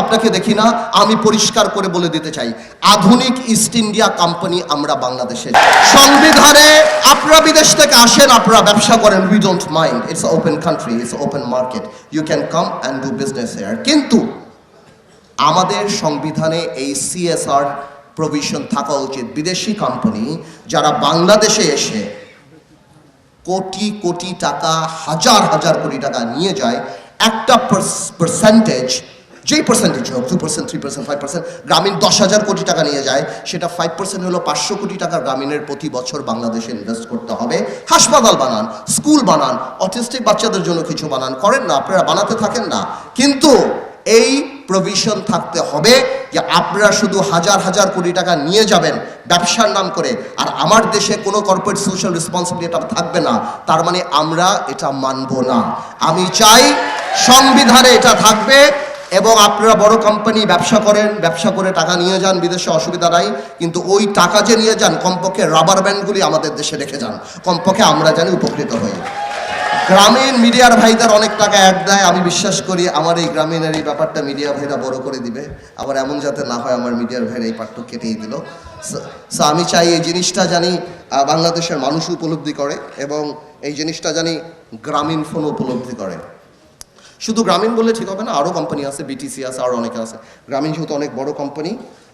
আপনাকে দেখি না। আমি পরিষ্কার করে বলে দিতে চাই, আধুনিক ইস্ট ইন্ডিয়া কোম্পানি আমরা বাংলাদেশে। সংবিধানে আপনারা বিদেশ থেকে আসেন, আপনারা ব্যবসা করেন, we don't mind, it's open country, it's open market, you can come and do business here. কিন্তু আমাদের সংবিধানে এই CSR প্রভিশন থাকা উচিত। বিদেশি কোম্পানি যারা বাংলাদেশে এসে কোটি কোটি টাকা, হাজার হাজার কোটি টাকা নিয়ে যায়, একটা পার্সেন্টেজ, যেই পার্সেন্টেজ হোক, 2%, 3%, 5%, গ্রামীণ 10,000 কোটি টাকা নিয়ে যায়, সেটা 5% হলো 500 কোটি টাকা গ্রামীণের প্রতি বছর বাংলাদেশে ইনভেস্ট করতে হবে। হাসপাতাল বানান, স্কুল বানান, অটিস্টিক বাচ্চাদের জন্য কিছু বানান, করেন না আপনারা, বানাতে থাকেন না। কিন্তু এই প্রভিশন থাকতে হবে যে আপনারা শুধু হাজার হাজার কোটি টাকা নিয়ে যাবেন ব্যবসার নাম করে, আর আমার দেশে কোনো কর্পোরেট সোশ্যাল রেসপন্সিবিলিটি এটা থাকবে না। তার মানে আমরা এটা মানব না। আমি চাই সংবিধানে এটা থাকবে, এবং আপনারা বড় কোম্পানি ব্যবসা করেন, ব্যবসা করে টাকা নিয়ে যান বিদেশে, অসুবিধা নাই। কিন্তু ওই টাকা যে নিয়ে যান, কমপক্ষে রাবার ব্যান্ডগুলি আমাদের দেশে রেখে যান, কমপক্ষে আমরা জানি উপকৃত হই। গ্রামীণ মিডিয়ার ভাইদের অনেক টাকা অ্যাড দেয়, আমি বিশ্বাস করি আমার এই গ্রামীণের এই ব্যাপারটা মিডিয়া ভাইরা বড় করে দিবে। আবার এমন যাতে না হয় আমার মিডিয়ার ভাইরা এই পার্টটা কেটেই দিল। সো আমি চাই এই জিনিসটা জানি বাংলাদেশের মানুষ উপলব্ধি করে, এবং এই জিনিসটা জানি গ্রামীণ ফোন উপলব্ধি করে। শুধু গ্রামীণ বললে ঠিক হবে না, আরও কোম্পানি আছে, BTC আছে, আরও অনেকে আছে। গ্রামীণ যেহেতু অনেক বড় কোম্পানি,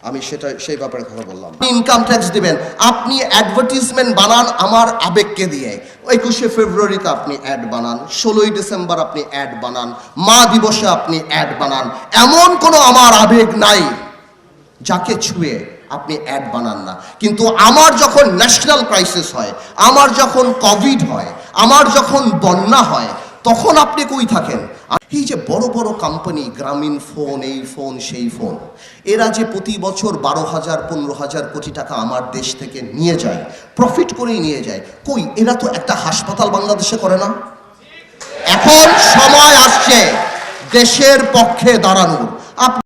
আমি সেই ব্যাপারে কথা বললাম। ইনকাম ট্যাক্স দিবেন, আপনি অ্যাডভার্টিজমেন্ট বানান আমার আবেগকে দিয়ে। 21শে ফেব্রুয়ারিতে আপনি অ্যাড বানান, 16ই ডিসেম্বর আপনি অ্যাড বানান, মা দিবসে আপনি অ্যাড বানান। এমন কোনো আমার আবেগ নাই যাকে ছুঁয়ে আপনি অ্যাড বানান না। কিন্তু আমার যখন ন্যাশনাল ক্রাইসিস হয়, আমার যখন কোভিড হয়, আমার যখন বন্যা হয়, তখন আপনি কই থাকেন? এই যে বড় বড় কোম্পানি, গ্রামীণ ফোন, এই ফোন সেই ফোন, এরা যে প্রতি বছর 12,000 15,000 কোটি টাকা আমার দেশ থেকে নিয়ে যায়, প্রফিট করেই নিয়ে যায়, কই এরা তো একটা হাসপাতাল বাংলাদেশে করে না। এখন সময় আসছে দেশের পক্ষে দাঁড়ানোর।